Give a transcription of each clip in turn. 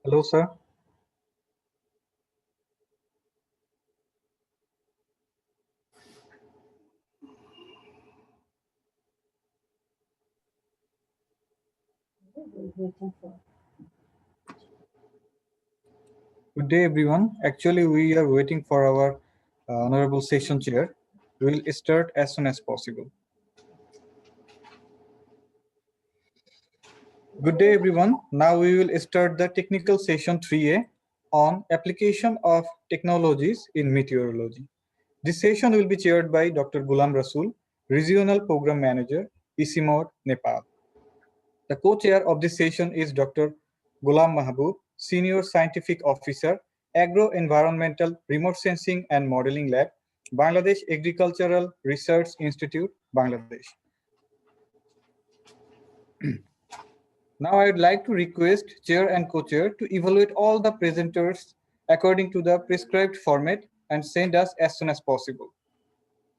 Hello, sir. Good day, everyone. Actually, we are waiting for our honorable session chair. We will start as soon as possible. Good day, everyone. Now we will start the technical session 3A on application of technologies in meteorology. This session will be chaired by Dr. Ghulam Rasool, Regional Program Manager, Isimod, Nepal. The co-chair of this session is Dr. Ghulam Mahbub, Senior Scientific Officer, Agro-Environmental Remote Sensing and Modeling Lab, Bangladesh Agricultural Research Institute, Bangladesh. Now I would like to request chair and co-chair to evaluate all the presenters according to the prescribed format and send us as soon as possible.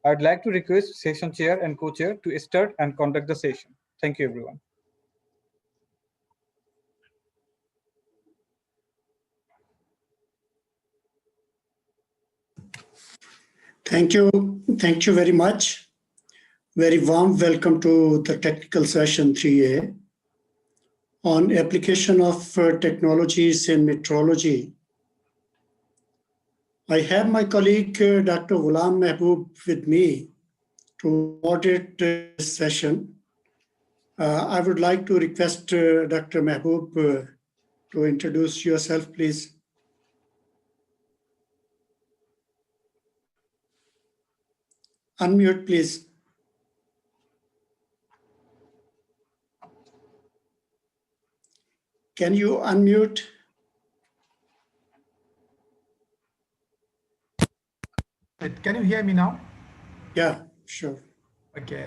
I would like to request session chair and co-chair to start and conduct the session. Thank you, everyone. Thank you very much. Very warm welcome to the technical session 3A on application of technologies in meteorology. I have my colleague Dr. Ghulam Mahbub with me to moderate this session. I would like to request Dr. Mahbub to introduce yourself, please. Unmute, please. Can you unmute? Can you hear me now? Yeah, sure. Okay.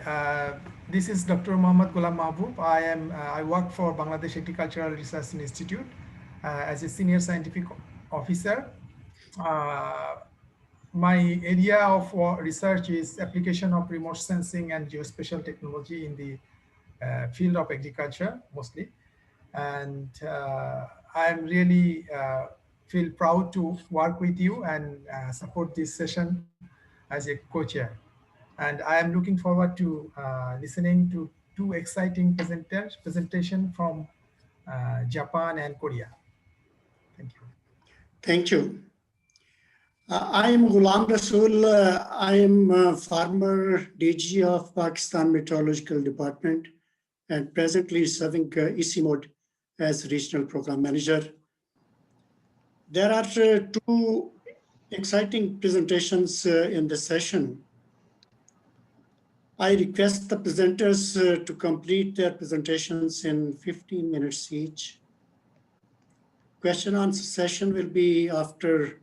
This is Dr. Mohammad Ghulam Mahbub. I work for Bangladesh Agricultural Research Institute as a senior scientific officer. My area of research is application of remote sensing and geospatial technology in the field of agriculture mostly. And I'm really feel proud to work with you and support this session as a co-chair. And I am looking forward to listening to two exciting presentation from Japan and Korea. Thank you. Thank you. I am Ghulam Rasool. I am former DG of Pakistan Meteorological Department and presently serving Isimod as Regional Program Manager. There are two exciting presentations in the session. I request the presenters to complete their presentations in 15 minutes each. Question answer session will be after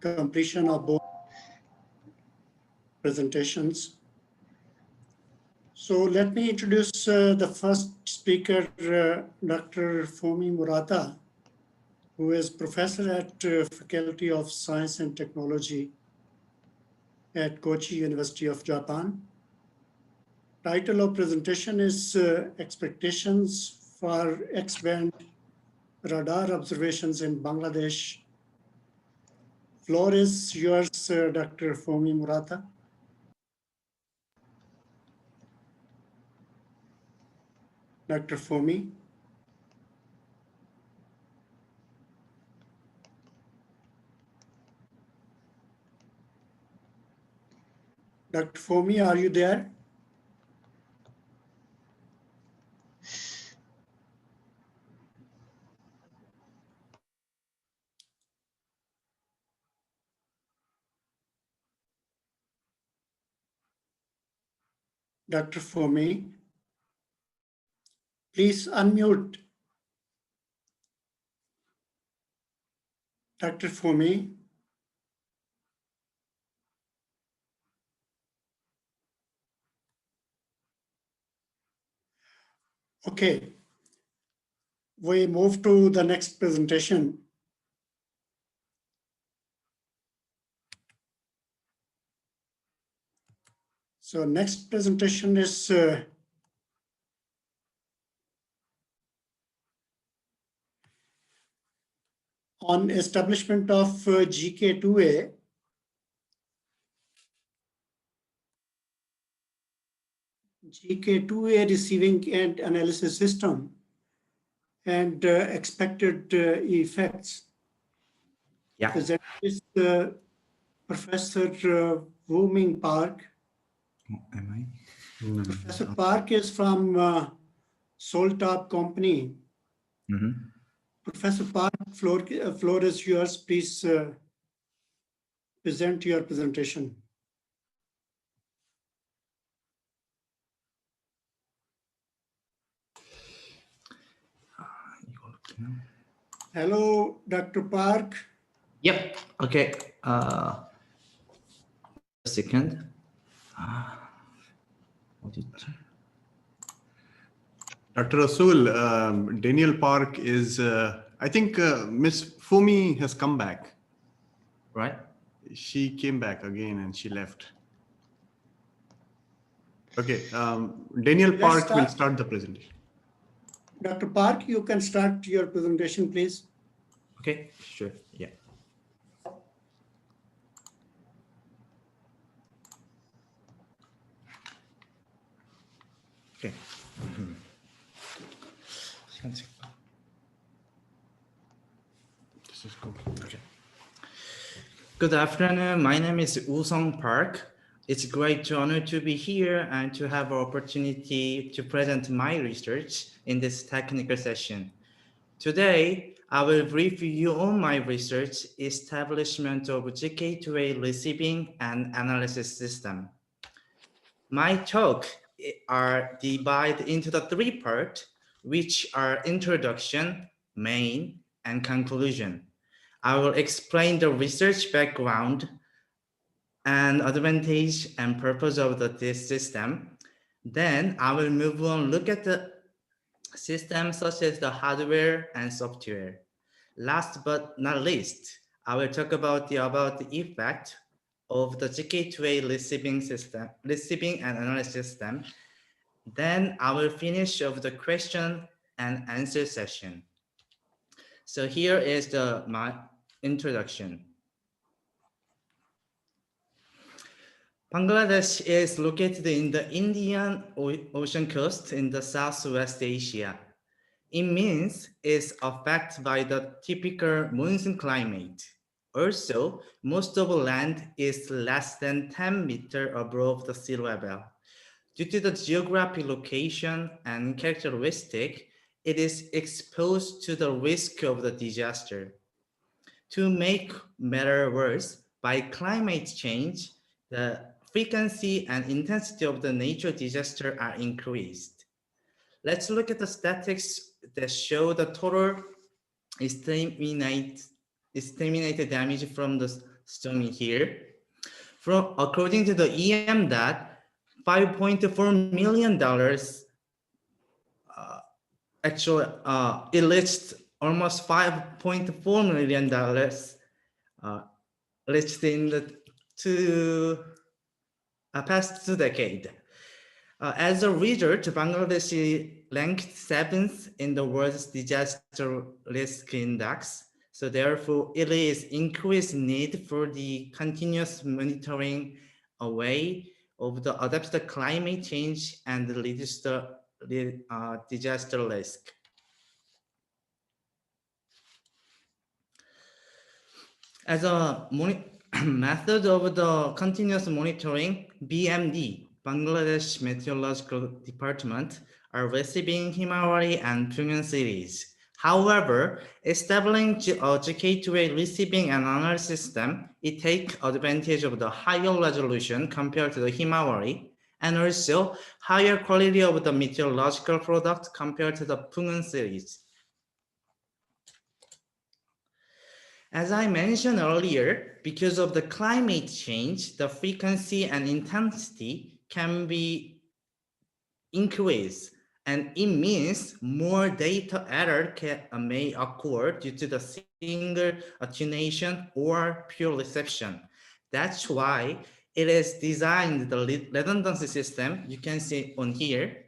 completion of both presentations. So let me introduce the first speaker, Dr. Fomi Murata, who is professor at Faculty of Science and Technology at Kochi University of Japan. Title of presentation is Expectations for X-band Radar Observations in Bangladesh. Floor is yours, Dr. Fomi Murata. Dr. Fomi. Dr. Fomi, are you there? Dr. Fomi, please unmute. Dr. Fomi. Okay, we move to the next presentation. So next presentation is on establishment of GK2A. GK2A receiving and analysis system and expected effects. Yeah. Present is Professor Woo-Ming Park. Am I? Professor Park is from Soltop Company. Professor Park, floor is yours. Please present your presentation. Hello, Dr. Park. Yep. Okay. A second. Dr. Rasool, Daniel Park is, I think Miss Fomi has come back. Right. She came back again and she left. Okay, Daniel Park will start the presentation. Dr. Park, you can start your presentation, please. Okay, sure. Yeah. Okay. This is cool. Okay. Good afternoon. My name is Woo-Sung Park. It's a great honor to be here and to have an opportunity to present my research in this technical session. Today, I will brief you on my research establishment of GK2A receiving and analysis system. My talk are divided into the three parts, which are introduction, main, and conclusion. I will explain the research background and advantage and purpose of this system. Then I will move on, look at the systems such as the hardware and software. Last but not least, I will talk about the effect of the GK2A receiving and analysis system. Then I will finish of the question and answer session. So here is my introduction. Bangladesh is located in the Indian Ocean coast in the Southwest Asia. It means it's affected by the typical monsoon climate. Also, most of the land is less than 10 meters above the sea level. Due to the geographic location and characteristic, it is exposed to the risk of the disaster. To make matters worse, by climate change, the frequency and intensity of the natural disaster are increased. Let's look at the statistics that show the total estimated damage from the storm here. According to the EM, $5.4 million, actually it reached almost $5.4 million reached in the past 2 decades. As a result, Bangladesh ranked 7th in the world's disaster risk index. So therefore, it is increased need for the continuous monitoring away of the adapt to climate change and reduce the disaster risk. As a method of the continuous monitoring, BMD, Bangladesh Meteorological Department, are receiving Himawari and Pungan cities. However, establishing a GK2A receiving and analysis system, it takes advantage of the higher resolution compared to the Himawari and also higher quality of the meteorological product compared to the Pungan series. As I mentioned earlier, because of the climate change, the frequency and intensity can be increased, and it means more data error may occur due to the single attenuation or pure reception. That's why it is designed the redundancy system you can see on here.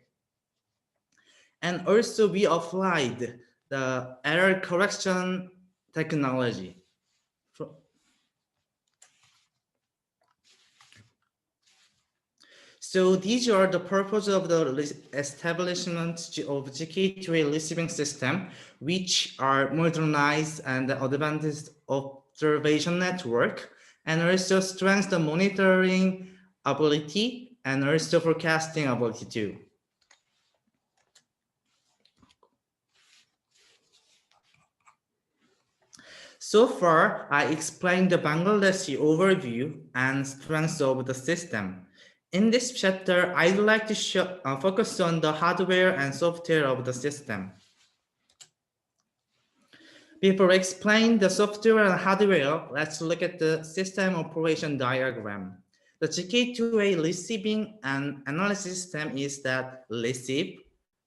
And also we applied the error correction technology. So these are the purpose of the establishment of GK2A receiving system, which are modernized and advanced observation network, and also strengthens the monitoring ability and also forecasting ability too. So far, I explained the Bangladeshi overview and strengths of the system. In this chapter, I'd like to focus on the hardware and software of the system. Before explaining the software and hardware, let's look at the system operation diagram. The GK2A receiving and analysis system is that receive,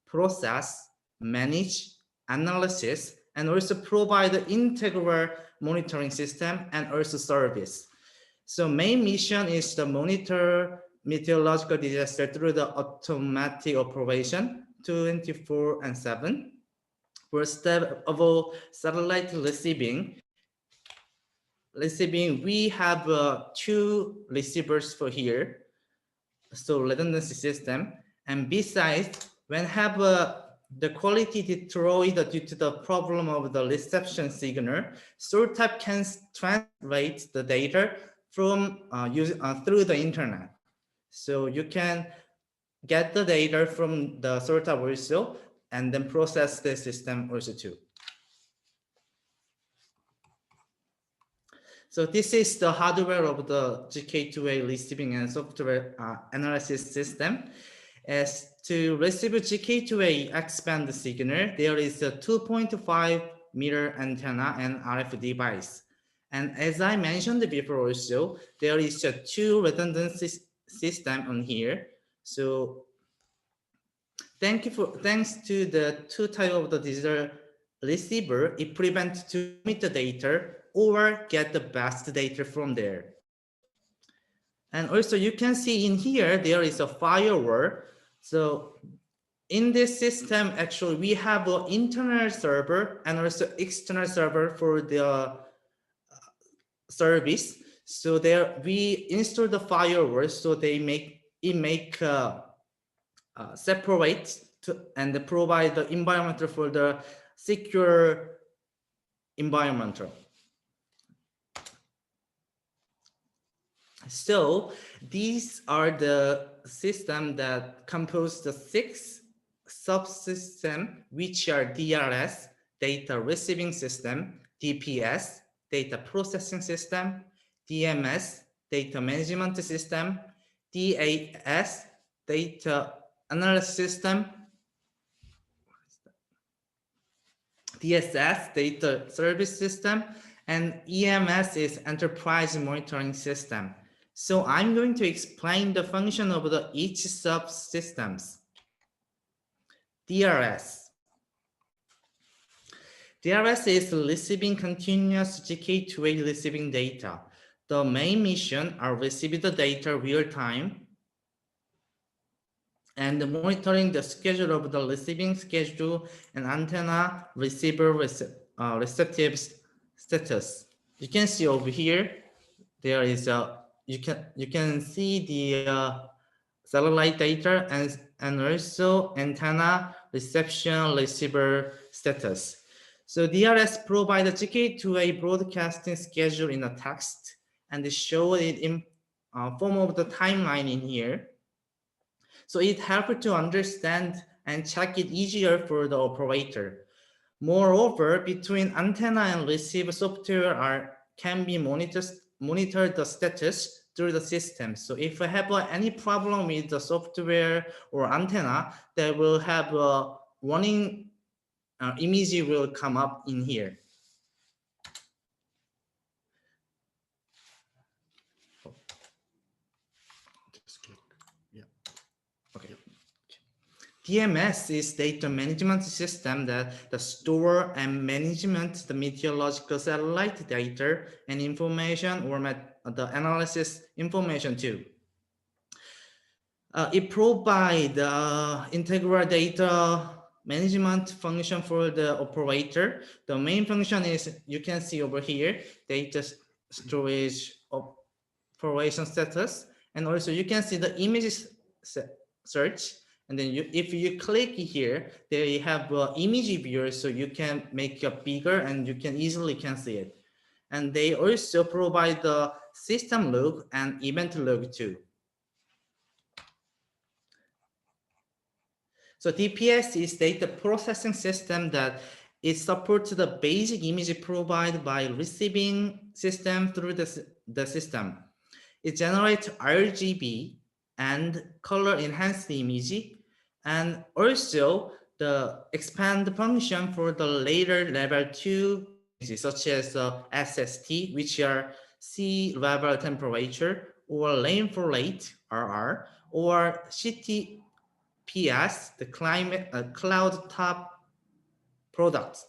process, manage, analysis, and also provide the integral monitoring system and also service. So main mission is to monitor meteorological disaster through the automatic operation 24/7. For step of satellite receiving, we have 2 receivers for here, so redundancy system. And besides, when have the quality destroyed due to the problem of the reception signal, source type can translate the data from through the internet. So you can get the data from the source type also, and then process the system also too. So this is the hardware of the GK2A receiving and software analysis system. As to receive GK2A X-band signal, there is a 2.5 meter antenna and RF device. And as I mentioned before also, there is a 2 redundancy system on here. So thanks to the 2 type of the digital receiver, it prevents to emit the data or get the best data from there. And also you can see in here, there is a firewall. So in this system, actually, we have an internal server and also external server for the service. So there we install the firewall, so they make separate and provide the environment for the secure environment. So these are the system that compose the 6 subsystems, which are DRS, data receiving system, DPS, data processing system, DMS, data management system, DAS, data analysis system, DSS, data service system, and EMS is enterprise monitoring system. So I'm going to explain the function of each subsystems. DRS. DRS is receiving continuous GK2A receiving data. The main mission are receiving the data real time and monitoring the schedule of the receiving schedule and antenna receiver receptive status. You can see over here, there is a you can see the satellite data and also antenna reception receiver status. So DRS provides a GK2A broadcasting schedule in a text and show it in form of the timeline in here. So it helps to understand and check it easier for the operator. Moreover, between antenna and receiver software can be monitored the status through the system. So if I have any problem with the software or antenna, they will have a warning image will come up in here. Just click. Yeah. Okay. DMS is data management system that the store and management the meteorological satellite data and information or the analysis information too. It provides integral data management function for the operator. The main function is, you can see over here, data storage operation status, and also you can see the images search. And then if you click here, they have image viewer, so you can make it bigger and you can easily can see it. And they also provide the system log and event log too. So DPS is data processing system that it supports the basic image provided by receiving system through the system. It generates RGB and color enhanced image, and also the expand function for the later level 2 images, such as SST, which are sea level temperature, or rainfall rate, RR, or CTPS, the climate cloud top products,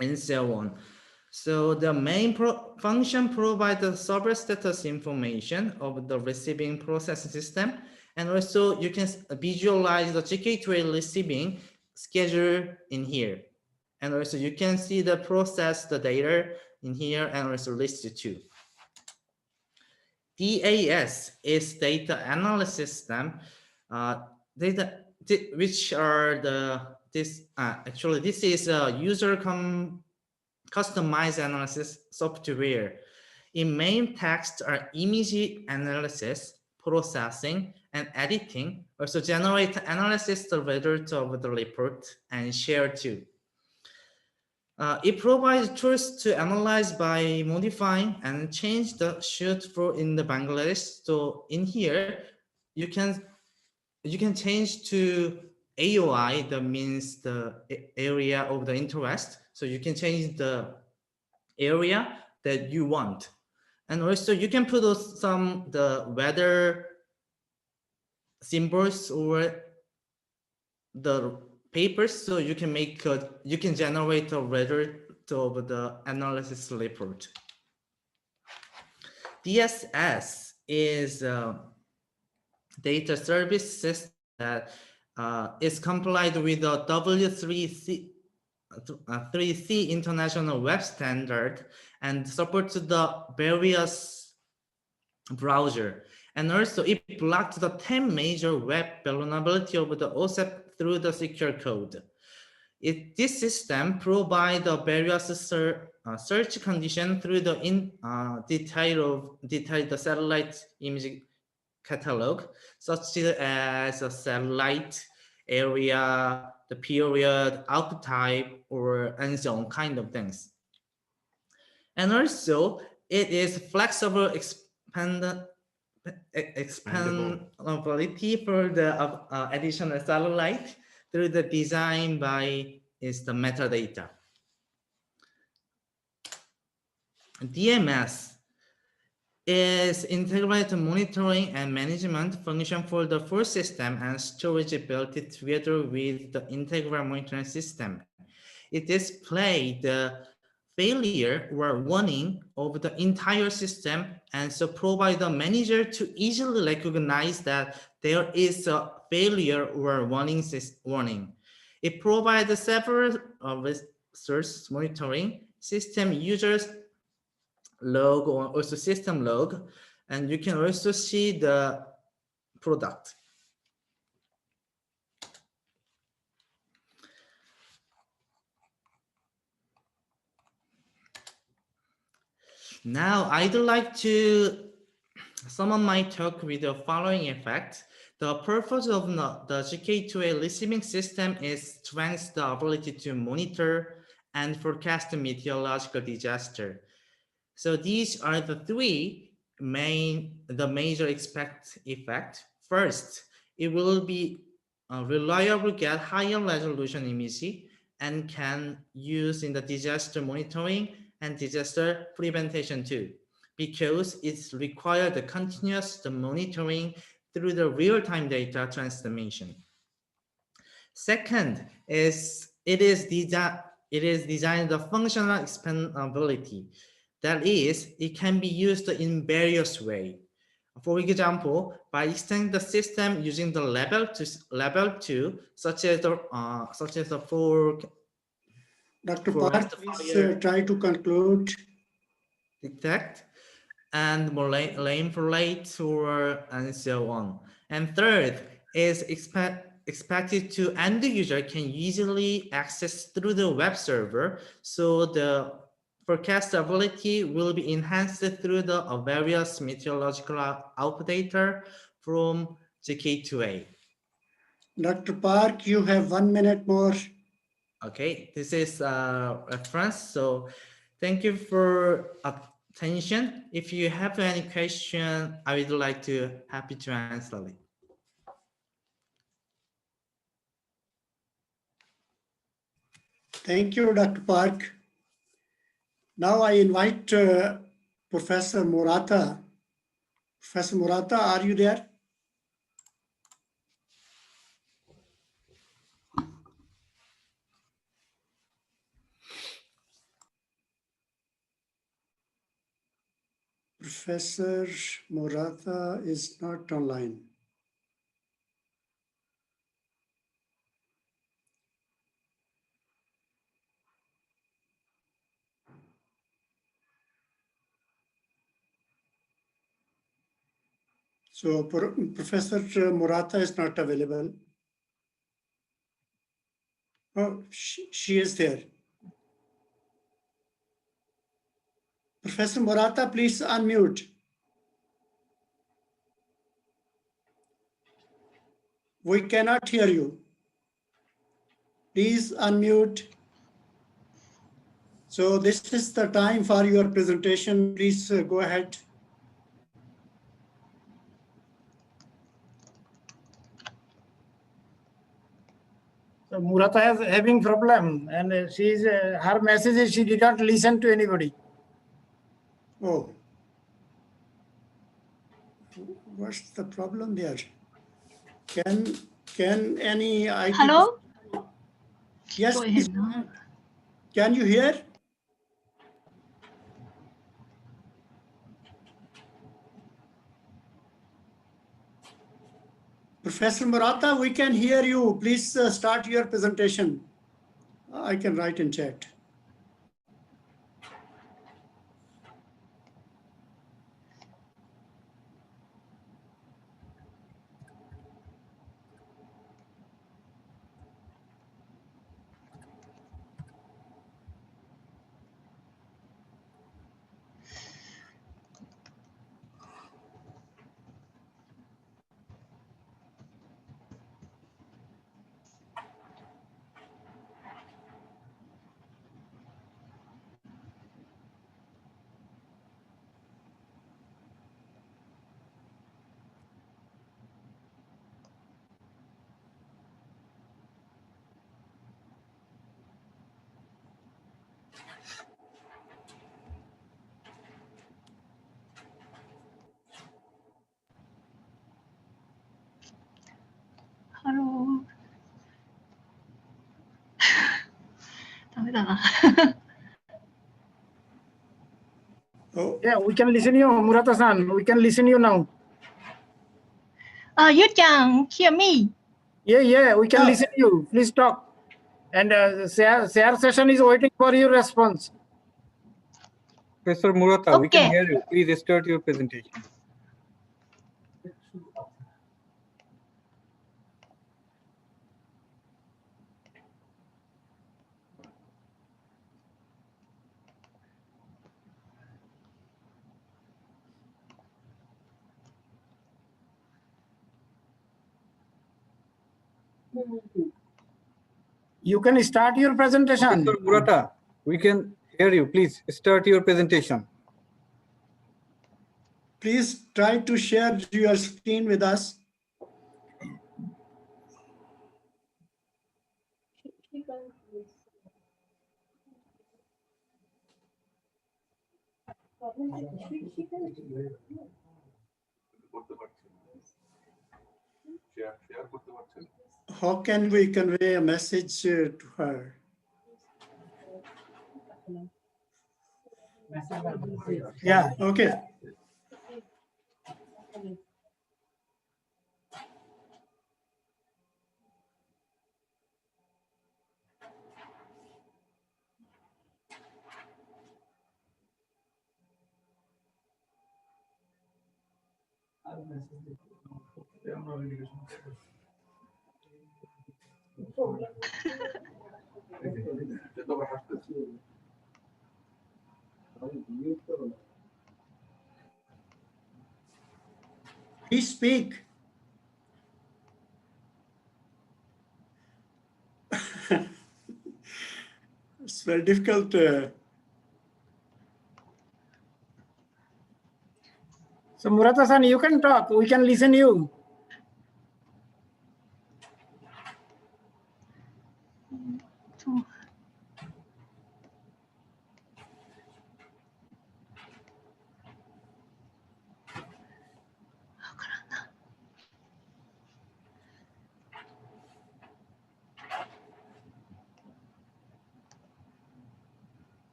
and so on. So the main function provides the server status information of the receiving processing system, and also you can visualize the GK2A receiving schedule in here. And also you can see the process, the data in here, and also list too. DAS is data analysis system, which are actually this is a user customized analysis software. In main text are image analysis, processing, and editing. Also generate analysis the result of the report and share too. It provides tools to analyze by modifying and change the shoot for in the Bangladesh. So in here, you can change to AOI, that means the area of the interest. So you can change the area that you want. And also you can put the weather symbols or the papers, so you can make you can generate a result of the analysis report. DSS is a data service system that is complied with the W3C international web standard and supports the various browser. And also it blocked the 10 major web vulnerability of the OSEP through the secure code. This system provides the various search condition through the detailed satellite image catalog, such as a satellite area, the period, archetype, and so on kind of things. And also it is flexible expandability for the additional satellite through the design by the metadata. DMS is integrated monitoring and management function for the full system and storage built together with the integral monitoring system. It displays the failure or warning of the entire system, and so provide the manager to easily recognize that there is a failure or warning. It provides several resource monitoring, system users log, or also system log, and you can also see the product. Now, I'd like to sum up my talk with the following effect. The purpose of the GK2A receiving system is to strengthen the ability to monitor and forecast the meteorological disaster. So these are the three major effect. First, it will be reliable, get higher resolution image, and can use in the disaster monitoring and disaster prevention too, because it's required the continuous monitoring through the real-time data transformation. Second is it is designed the functional expandability. That is, it can be used in various ways. For example, by extending the system using the level 2, such as the for Dr. forest Park, please fire try to conclude. detect and rainfall rate and so on. And third is expected to end user can easily access through the web server, so the forecastability will be enhanced through the various meteorological outdata from GK2A. Dr. Park, you have 1 minute more. Okay, this is a reference. So thank you for attention. If you have any question, I would like to happy to answer it. Thank you, Dr. Park. Now I invite Professor Murata. Professor Murata, are you there? Professor Murata is not online. So Professor Murata is not available. Oh, she is there. Professor Murata, please unmute. We cannot hear you. Please unmute. So this is the time for your presentation. Please go ahead. So Murata is having problem, and she's her message is she did not listen to anybody. Oh, what's the problem there? Can any IT? Hello? Yes, Go please. ahead. Can you hear? Professor Murata, we can hear you. Please start your presentation. I can write in chat. Hello. ダメだな。 Oh, Yeah, we can listen you, Murata-san. We can listen you now. You can hear me. Yeah, we can Yeah. listen you. Please talk. And share session is waiting for your response. Professor Murata, we can Okay. hear you. Please start your presentation. You can start your presentation. Professor Murata, we can hear you. Please start your presentation. Please try to share your screen with us. How can we convey a message to her? Yeah. Okay. Please speak. It's very difficult. So Murata-san, you can talk. We can listen you.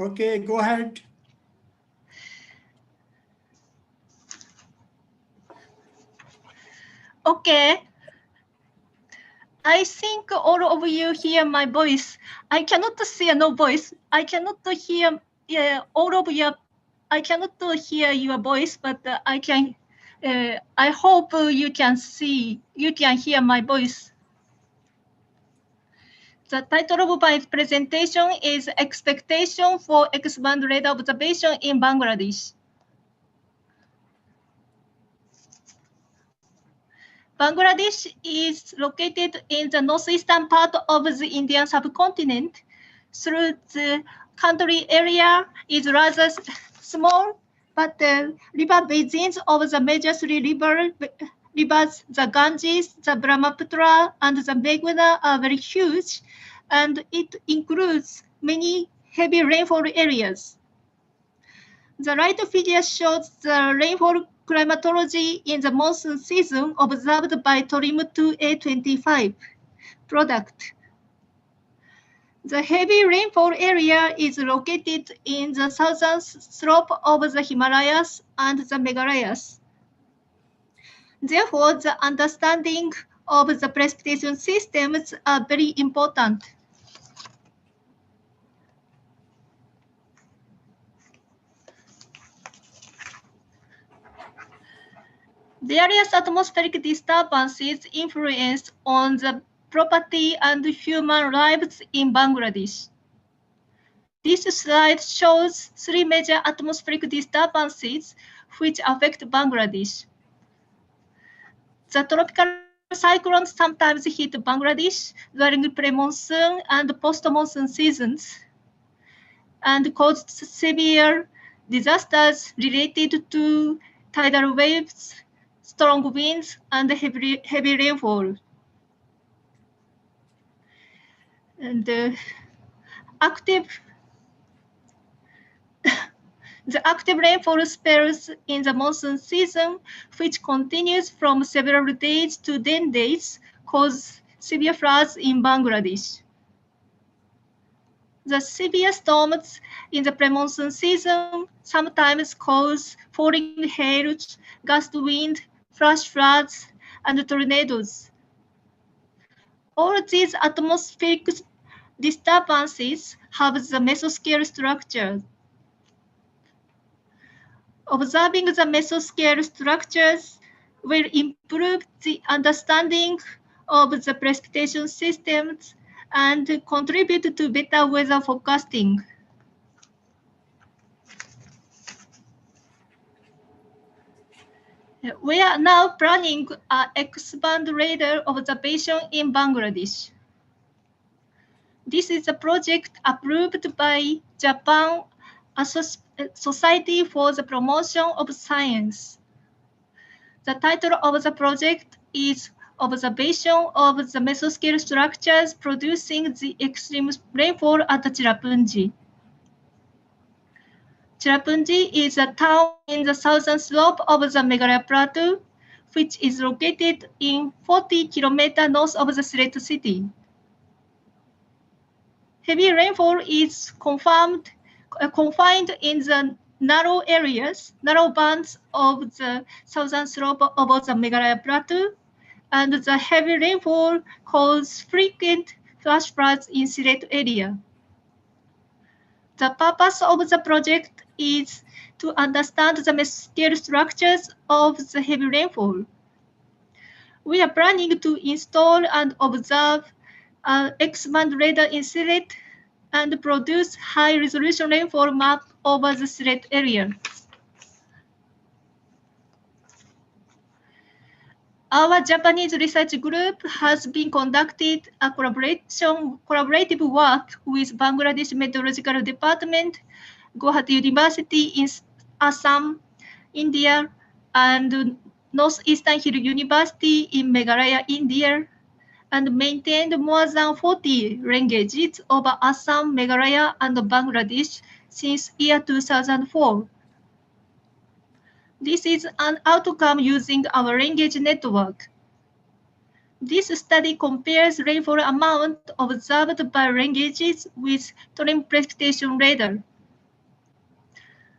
Okay, go ahead. Okay. I think all of you hear my voice. I cannot see no voice. I cannot hear all of your. I cannot hear your voice, but I can. I hope you can see. You can hear my voice. The title of my presentation is Expectation for Expand Radar Observation in Bangladesh. Bangladesh is located in the northeastern part of the Indian subcontinent. Through the country area is rather small, but the river basins of the major three rivers, the Ganges, the Brahmaputra, and the Meghna are very huge, and it includes many heavy rainfall areas. The right figure shows the rainfall climatology in the monsoon season observed by TORIM 2A25 product. The heavy rainfall area is located in the southern slope of the Himalayas and the Meghalayas. Therefore, the understanding of the precipitation systems are very important. Various atmospheric disturbances influence on the property and human lives in Bangladesh. This slide shows three major atmospheric disturbances which affect Bangladesh. The tropical cyclones sometimes hit Bangladesh during pre-monsoon and post-monsoon seasons and caused severe disasters related to tidal waves, strong winds, and heavy rainfall. And the active rainfall spells in the monsoon season, which continues from several days to 10 days, cause severe floods in Bangladesh. The severe storms in the pre-monsoon season sometimes cause falling hails, gust wind, flash floods, and tornadoes. All these atmospheric disturbances have the mesoscale structure. Observing the mesoscale structures will improve the understanding of the precipitation systems and contribute to better weather forecasting. We are now planning an expand radar observation in Bangladesh. This is a project approved by Japan a society for the promotion of science. The title of the project is Observation of the Mesoscale Structures Producing the Extreme Rainfall at Tirapanji. Tirapanji is a town in the southern slope of the Meghalaya Plateau, which is located in 40 kilometers north of the Sylhet city. Heavy rainfall is confined in the narrow bands of the southern slope of the Meghalaya Plateau, and the heavy rainfall causes frequent flash floods in Sylhet area. The purpose of the project is to understand the mesoscale structures of the heavy rainfall. We are planning to install and observe an X-band radar in Sylhet and produce high-resolution rainfall map over the Sylhet area. Our Japanese research group has been conducted a collaborative work with Bangladesh Meteorological Department, Guwahati University in Assam, India, and Northeastern Hill University in Meghalaya, India, and maintained more than 40 rain gauges over Assam, Meghalaya, and Bangladesh since year 2004. This is an outcome using our rain gauge network. This study compares rainfall amount observed by rain gauges with TORIM precipitation radar.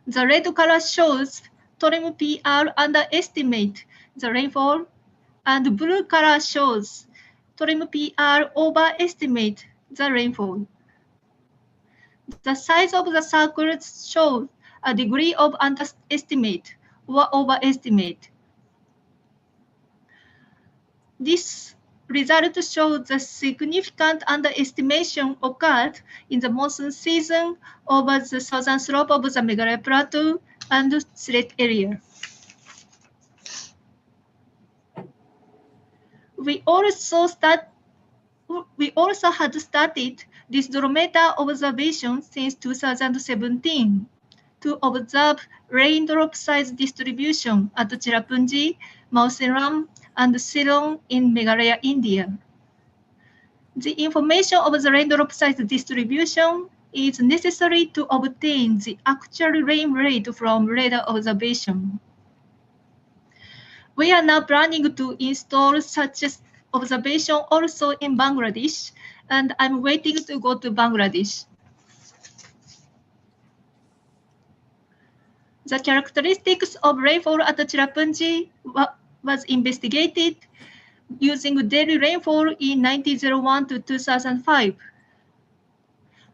The red color shows TORIM PR underestimate the rainfall, and blue color shows TORIM PR overestimate the rainfall. The size of the circles shows a degree of underestimate or overestimate. This result shows the significant underestimation occurred in the monsoon season over the southern slope of the Meghalaya Plateau and Sylhet area. We also had started disdrometer observation since 2017 to observe raindrop size distribution at Tirapanji, Mauseram, and Ceylon in Meghalaya, India. The information of the raindrop size distribution is necessary to obtain the actual rain rate from radar observation. We are now planning to install such observation also in Bangladesh, and I'm waiting to go to Bangladesh. The characteristics of rainfall at Tirapanji was investigated using daily rainfall in 1901 to 2005.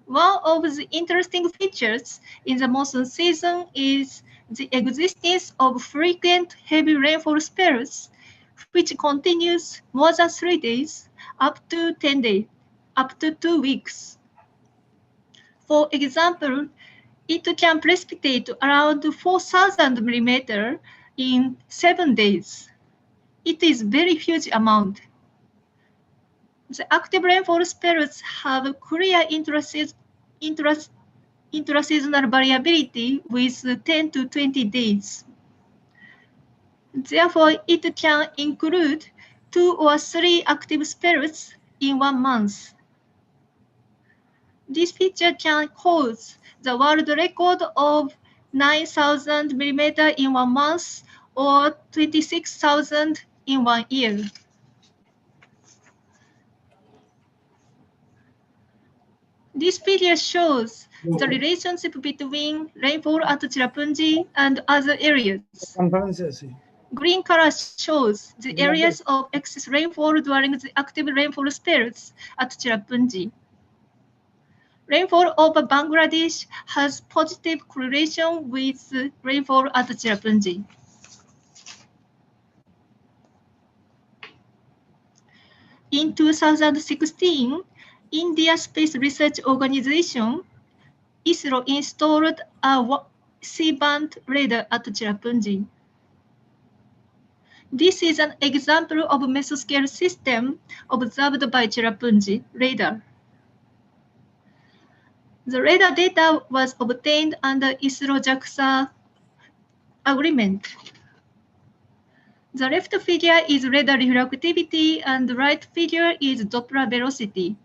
One of the interesting features in the monsoon season is the existence of frequent heavy rainfall spells, which continues more than 3 days, up to 10 days, up to 2 weeks. For example, it can precipitate around 4,000 millimeters in 7 days. It is very huge amount. The active rainfall spells have clear intraseasonal variability with 10 to 20 days. Therefore, it can include 2 or 3 active spells in 1 month. This feature can cause the world record of 9,000 millimeters in 1 month or 26,000 in 1 year. This figure shows the relationship between rainfall at Tirapanji and other areas. Green color shows the areas of excess rainfall during the active rainfall spells at Tirapanji. Rainfall over Bangladesh has positive correlation with rainfall at Tirapanji. In 2016, India Space Research Organization ISRO installed a C-band radar at Tirapanji. This is an example of a mesoscale system observed by Tirapanji radar. The radar data was obtained under ISRO-JAXA agreement. The left figure is radar reflectivity and the right figure is Doppler velocity.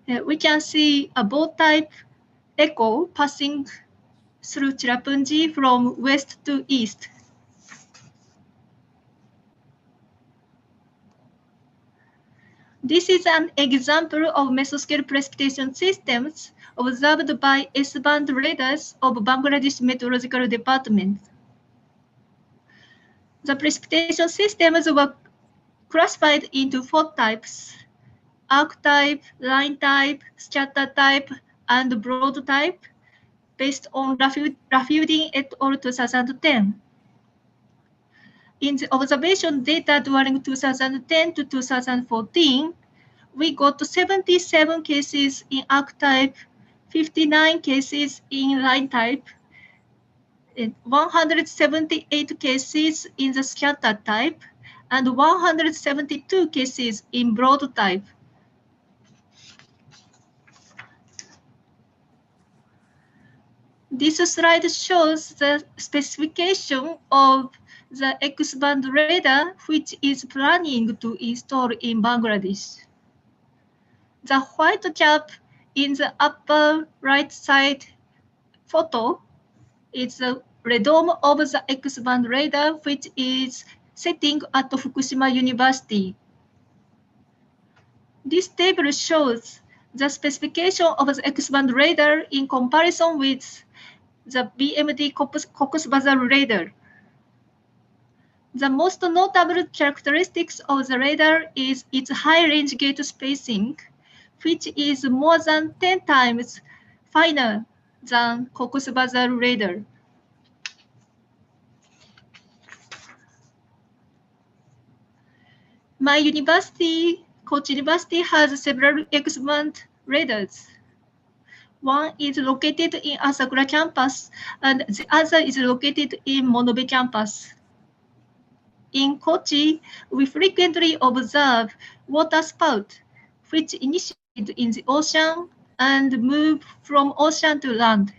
We can see a bow-type echo passing through Tirapanji from west to east. This is an example of mesoscale precipitation systems observed by S-band radars of Bangladesh Meteorological Department. The precipitation systems were classified into 4 types: arc type, line type, scatter type, and broad type, based on Rafielding et al. 2010. In the observation data during 2010 to 2014, we got 77 cases in arc type, 59 cases in line type, and 178 cases in the scatter type, and 172 cases in broad type. This slide shows the specification of the X-band radar, which is planning to install in Bangladesh. The white cap in the upper right side photo is the radome of the X-band radar, which is setting at Fukushima University. This table shows the specification of the X-band radar in comparison with the BMD Cox's Bazar radar. The most notable characteristics of the radar is its high range gate spacing, which is more than 10 times finer than Cox's Bazar radar. My university, Kochi University, has several X-band radars. One is located in Asakura campus, and the other is located in Monobe campus. In Kochi, we frequently observe water spout, which initiate in the ocean and move from ocean to land.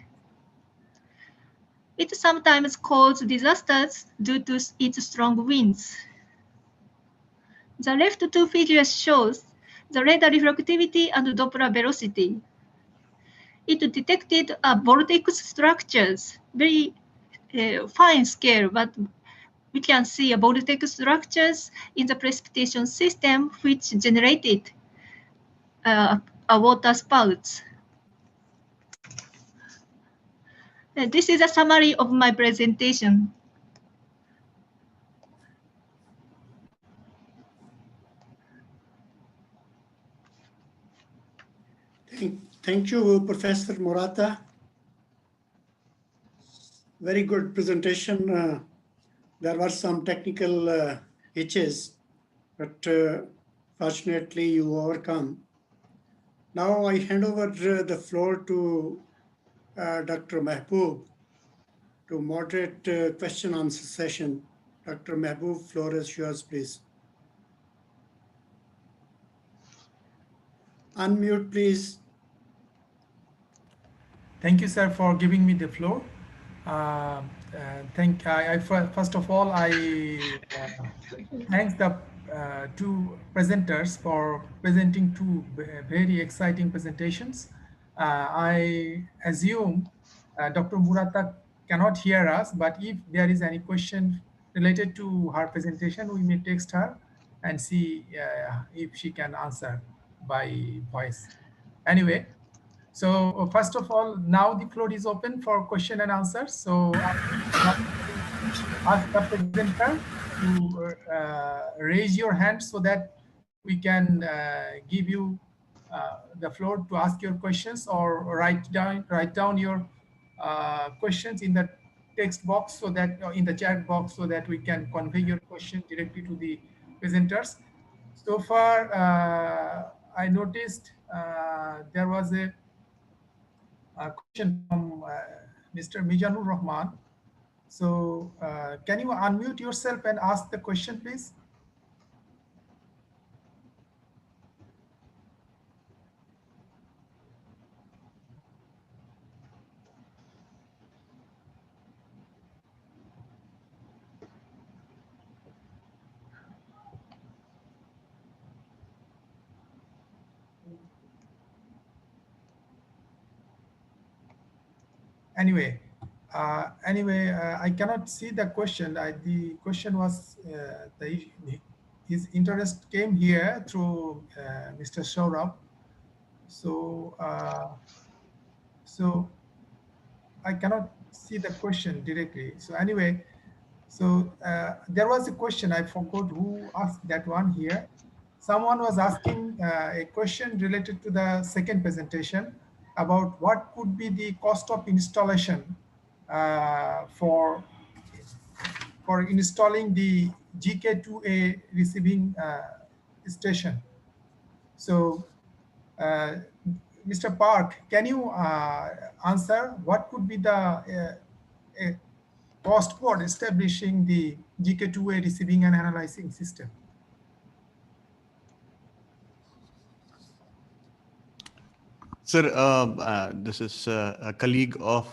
It sometimes causes disasters due to its strong winds. The left two figures shows the radar reflectivity and Doppler velocity. It detected vortex structures, very fine scale, but we can see vortex structures in the precipitation system which generated a water spouts. This is a summary of my presentation. Thank you, Professor Murata. Very good presentation. There were some technical hitches, but fortunately you overcome. Now I hand over the floor to Dr. Mahboob to moderate question answer session. Dr. Mahboob, floor is yours, please. Unmute, please. Thank you, sir, for giving me the floor. First of all, I thank the two presenters for presenting two very exciting presentations. I assume Dr. Murata cannot hear us, but if there is any question related to her presentation, we may text her and see if she can answer by voice. Anyway, so first of all, now the floor is open for question and answers. So I ask the presenter to raise your hand so that we can give you the floor to ask your questions, or write down your questions in the text box, so that in the chat box, so that we can convey your question directly to the presenters. So far, I noticed there was a question from Mr. Mijanur Rahman. So can you unmute yourself and ask the question, please? anyway, I cannot see the question. The question was his interest came here through Mr. Saurabh. So, so I cannot see the question directly. So anyway, so there was a question, I forgot who asked that one here. Someone was asking a question related to the second presentation about what could be the cost of installation for installing the GK2A receiving station. So Mr. Park, can you answer what could be the cost for establishing the GK2A receiving and analyzing system? Sir, this is a colleague of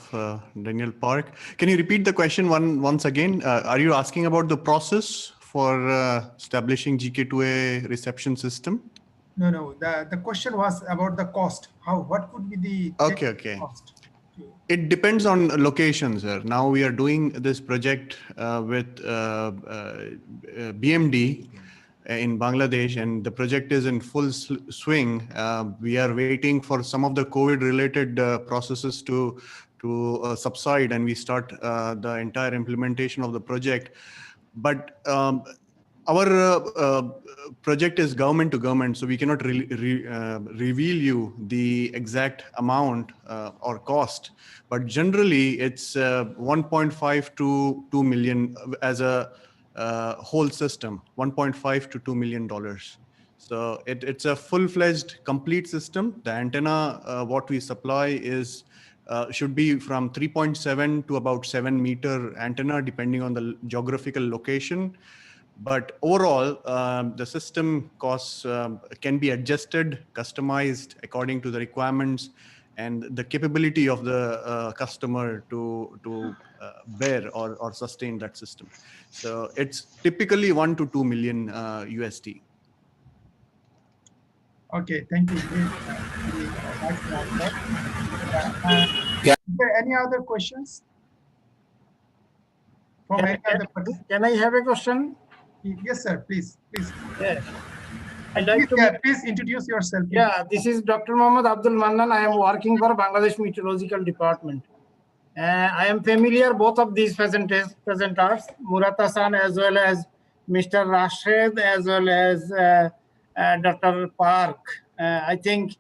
Daniel Park. Can you repeat the question once again? Are you asking about the process for establishing GK2A reception system? No. The question was about the cost. What could be the cost? It depends on location, sir. Now we are doing this project with BMD in Bangladesh, and the project is in full swing. We are waiting for some of the COVID-related processes to subside, and we start the entire implementation of the project. But our project is government to government, so we cannot reveal you the exact amount or cost. But generally, it's 1.5 to 2 million as a whole system, 1.5 to $2 million. So it's a full-fledged, complete system. The antenna, what we supply is should be from 3.7 to about 7-meter antenna, depending on the geographical location. But overall, the system costs can be adjusted, customized according to the requirements and the capability of the customer to bear or sustain that system. So it's typically 1 to 2 million USD. Okay, thank you. Is there any other questions? From any other person? Can I have a question? Yes, sir. Please. Yes. I'd like to please introduce yourself. Please. Yeah, this is Dr. Mohammad Abdul Mannan. I am working for Bangladesh Meteorological Department. I am familiar both of these presenters, Murat Hassan as well as Mr. Rashid as well as Dr. Park. I think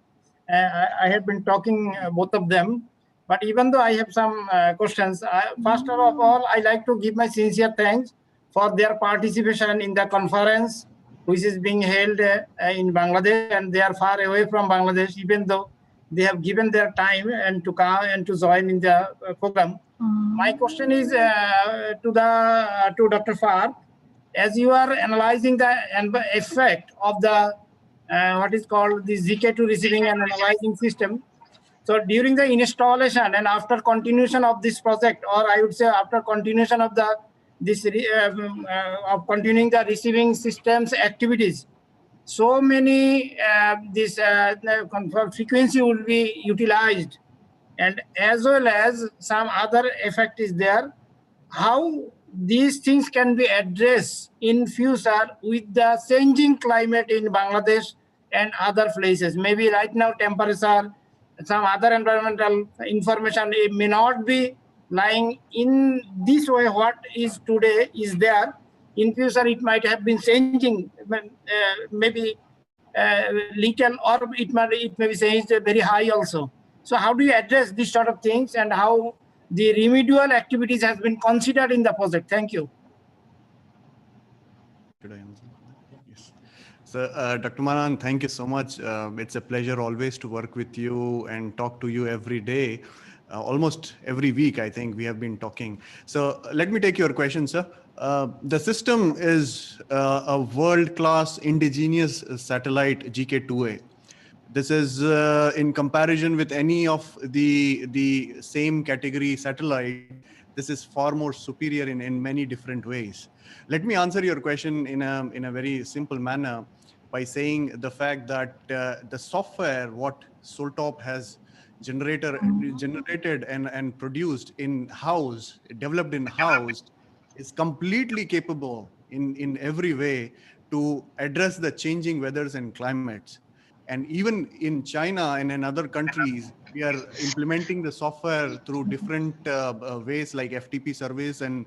I have been talking both of them. But even though I have some questions, first of all, I like to give my sincere thanks for their participation in the conference, which is being held in Bangladesh, and they are far away from Bangladesh, even though they have given their time and to come and to join in the program. My question is to Dr. Fark, as you are analyzing the effect of the what is called the ZK2 receiving and analyzing system. So during the installation and after continuation of this project, or I would say after continuation of continuing the receiving systems activities, so many this frequency will be utilized, and as well as some other effect is there. How these things can be addressed in future with the changing climate in Bangladesh and other places? Maybe right now temperature, some other environmental information, it may not be lying in this way. What is today is there. In future, it might have been changing, maybe little, or it may be changed very high also. So how do you address this sort of things, and how the remedial activities has been considered in the project? Thank you. Should I answer? Yes. So, Dr. Manan, thank you so much. It's a pleasure always to work with you and talk to you every day. Almost every week, I think we have been talking. So let me take your question, sir. The system is a world-class indigenous satellite GK2A. This is in comparison with any of the same category satellite. This is far more superior in many different ways. Let me answer your question in a very simple manner by saying the fact that the software what Soltop has generated and produced in-house, developed in-house, is completely capable in every way to address the changing weathers and climates. And even in China and in other countries, we are implementing the software through different ways like FTP surveys and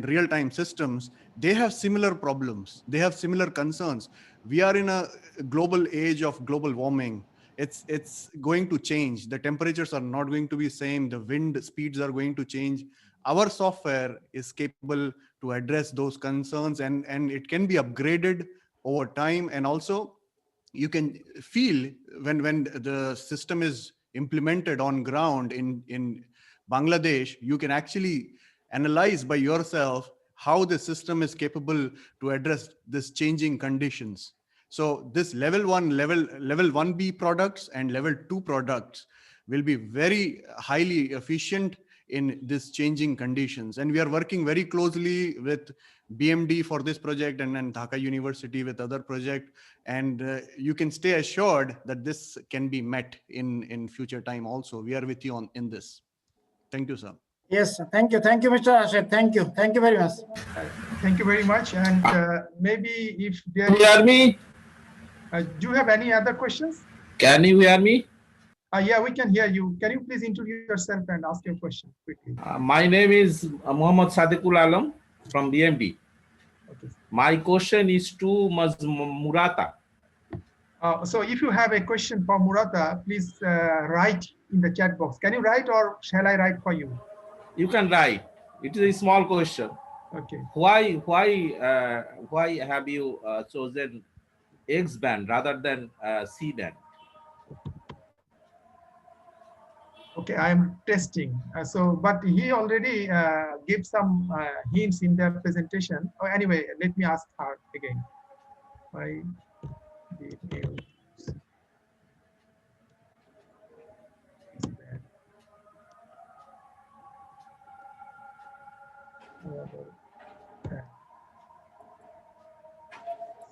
real-time systems. They have similar problems. They have similar concerns. We are in a global age of global warming. It's going to change. The temperatures are not going to be same. The wind speeds are going to change. Our software is capable to address those concerns, and it can be upgraded over time. And also, you can feel when the system is implemented on ground in Bangladesh, you can actually analyze by yourself how the system is capable to address this changing conditions. So this level 1B products and level 2 products will be very highly efficient in this changing conditions. And we are working very closely with BMD for this project, and then Dhaka University with other project. And you can stay assured that this can be met in future time also. We are with you in this. Thank you, sir. Yes, thank you, Mr. Rashid. Thank you very much. Thank you very much. And maybe if there Can you hear me? Do you have any other questions? Can you hear me? Yeah, we can hear you. Can you please introduce yourself and ask your question quickly? My name is Muhammad Sadiqul Alam from BMD. Okay. My question is to Ms. Murata. So if you have a question for Murata, please write in the chat box. Can you write, or shall I write for you? You can write. It is a small question. Okay. Why have you chosen X band rather than C band? Okay, I am testing. But he already gave some hints in the presentation. Oh, anyway, let me ask her again. Why did you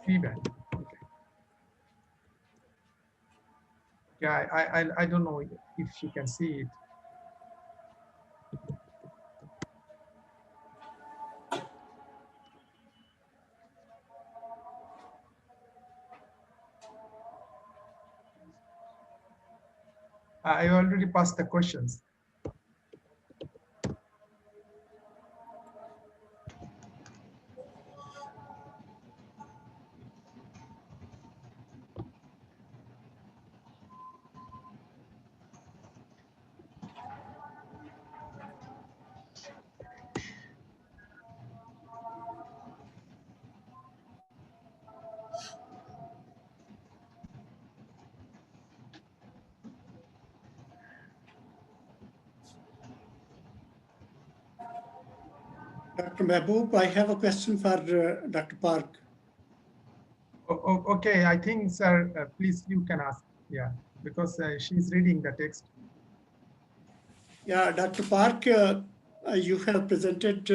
C band? Okay. Yeah, I don't know if she can see it. I already passed the questions. Dr. Mehboob, I have a question for Dr. Park. Okay, I think, sir, please, you can ask. Yeah, because she's reading the text. Yeah, Dr. Park, you have presented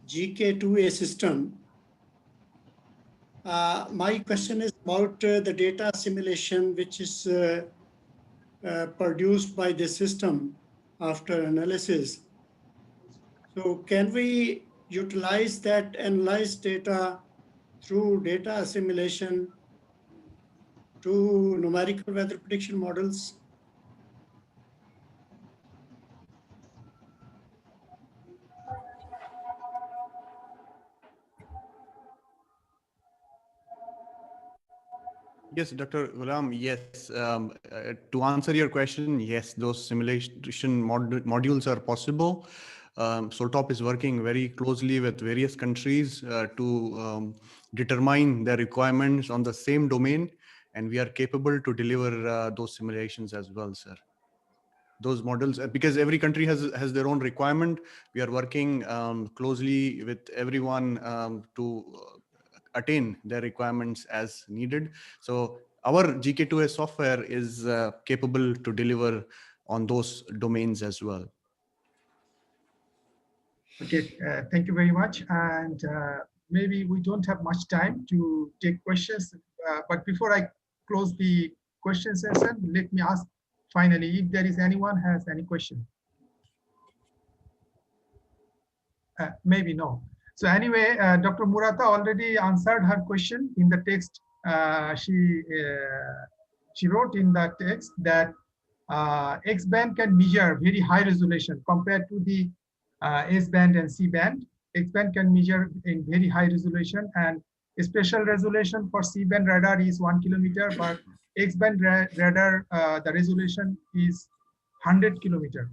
GK2A system. My question is about the data assimilation, which is produced by the system after analysis. So can we utilize that analyzed data through data assimilation to numerical weather prediction models? Yes, Dr. Ghulam, yes. To answer your question, yes, those simulation modules are possible. Soltop is working very closely with various countries to determine their requirements on the same domain, and we are capable to deliver those simulations as well, sir. Those models, because every country has their own requirement. We are working closely with everyone to attain their requirements as needed. So our GK2A software is capable to deliver on those domains as well. Okay, thank you very much. And maybe we don't have much time to take questions, but before I close the question session, let me ask finally, if there is anyone has any question. Maybe no. So anyway, Dr. Murata already answered her question in the text. She wrote in the text that X-band can measure very high resolution compared to the S-band and C-band. X-band can measure in very high resolution, and special resolution for C-band radar is 1 kilometer, but X-band radar, the resolution is 100 kilometer.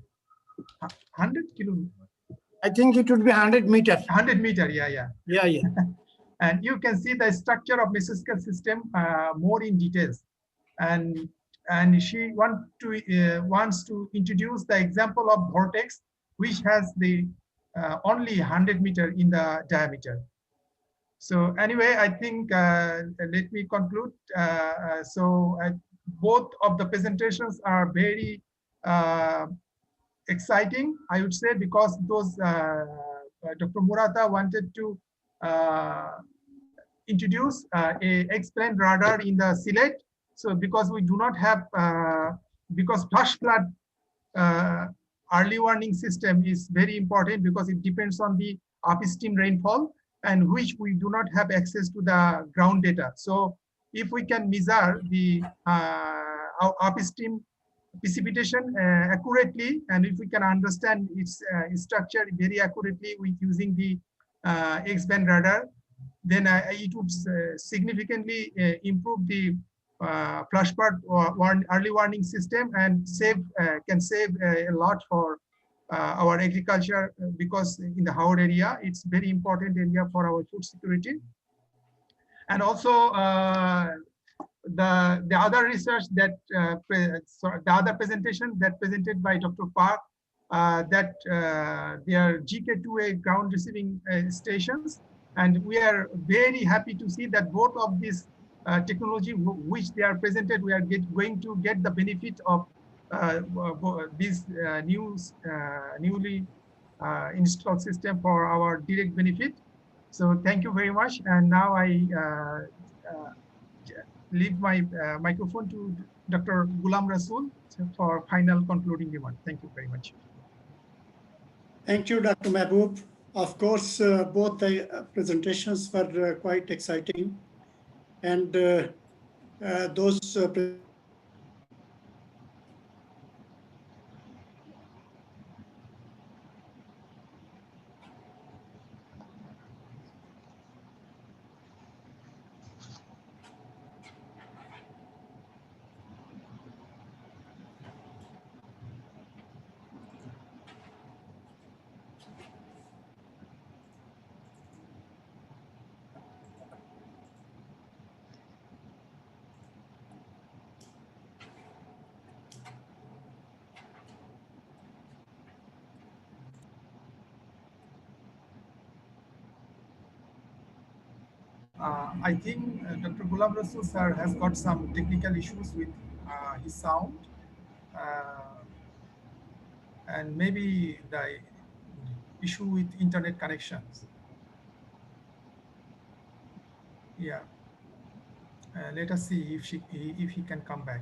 100 kilometer. I think it would be 100 meters. 100 meter, yeah. And you can see the structure of mesoscale system more in details. And she wants to introduce the example of vortex, which has the only 100 meter in the diameter. So anyway, I think let me conclude. Both of the presentations are very exciting, I would say, because those Dr. Murata wanted to introduce a X-band radar in the Sylhet. So because we do not have, because flash flood early warning system is very important because it depends on the upstream rainfall, and which we do not have access to the ground data. So if we can measure the upstream precipitation accurately, and if we can understand its structure very accurately with using the X-band radar, then it would significantly improve the flash flood early warning system and can save a lot for our agriculture, because in the Howard area, it's very important area for our food security. And also the other research that the other presentation that presented by Dr. Park, that they are GK2A ground receiving stations, and we are very happy to see that both of these technology which they are presented, we are going to get the benefit of this newly installed system for our direct benefit. So thank you very much. And now I leave my microphone to Dr. Ghulam Rasool for final concluding remarks. Thank you very much. Thank you, Dr. Mahbub. Of course, both the presentations were quite exciting, and those I think Dr. Ghulam Rasool sir has got some technical issues with his sound, and maybe the issue with internet connections. Yeah, let us see if he can come back.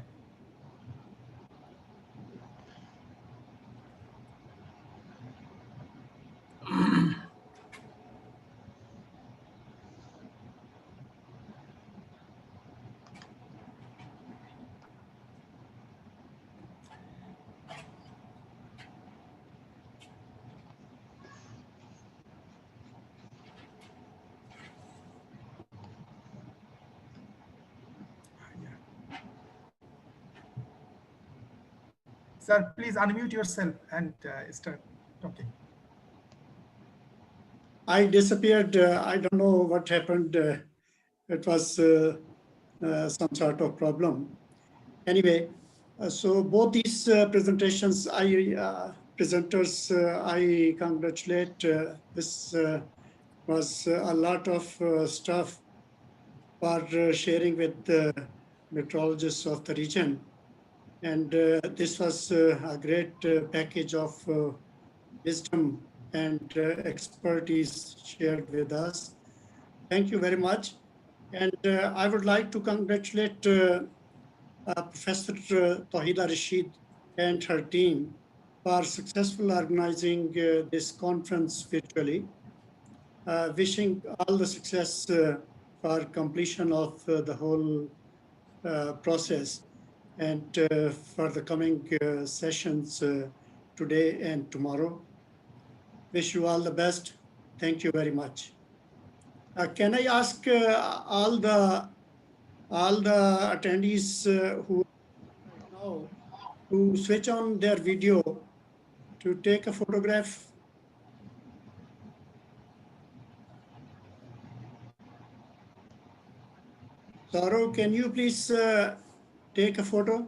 Sir, please unmute yourself and start talking. I disappeared. I don't know what happened. It was some sort of problem. Anyway, so both these presentations, presenters, I congratulate. This was a lot of stuff for sharing with the meteorologists of the region. And this was a great package of wisdom and expertise shared with us. Thank you very much. And I would like to congratulate Professor Tawhida Rashid and her team for successful organizing this conference virtually. Wishing all the success for completion of the whole process and for the coming sessions today and tomorrow. Wish you all the best. Thank you very much. Can I ask all the attendees who right now to switch on their video to take a photograph? Saurav, can you please take a photo?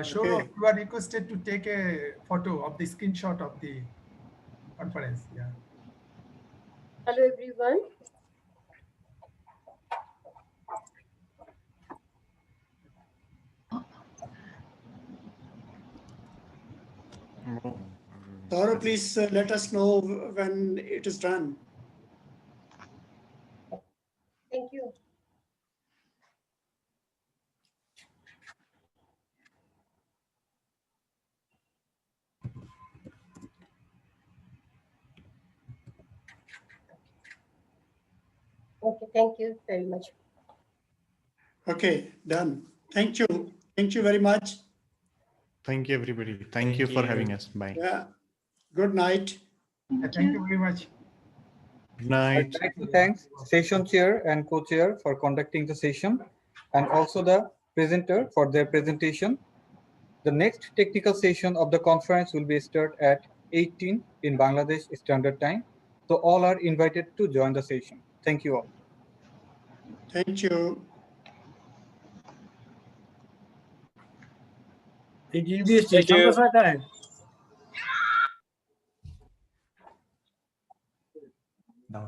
Sure, Okay. you are requested to take a photo of the screenshot of the conference. Yeah. Hello everyone. Saurav, please let us know when it is done. Thank you. Okay, thank you very much. Okay, done. Thank you. Thank you very much. Thank you, everybody. Thank you for having us. Bye. Yeah. Good night. Thank you very much. Good night. I'd like to thank session chair and co-chair for conducting the session, and also the presenter for their presentation. The next technical session of the conference will be start at 18 in Bangladesh Standard Time. So all are invited to join the session. Thank you all. Thank you. It will be session का साथ है. Now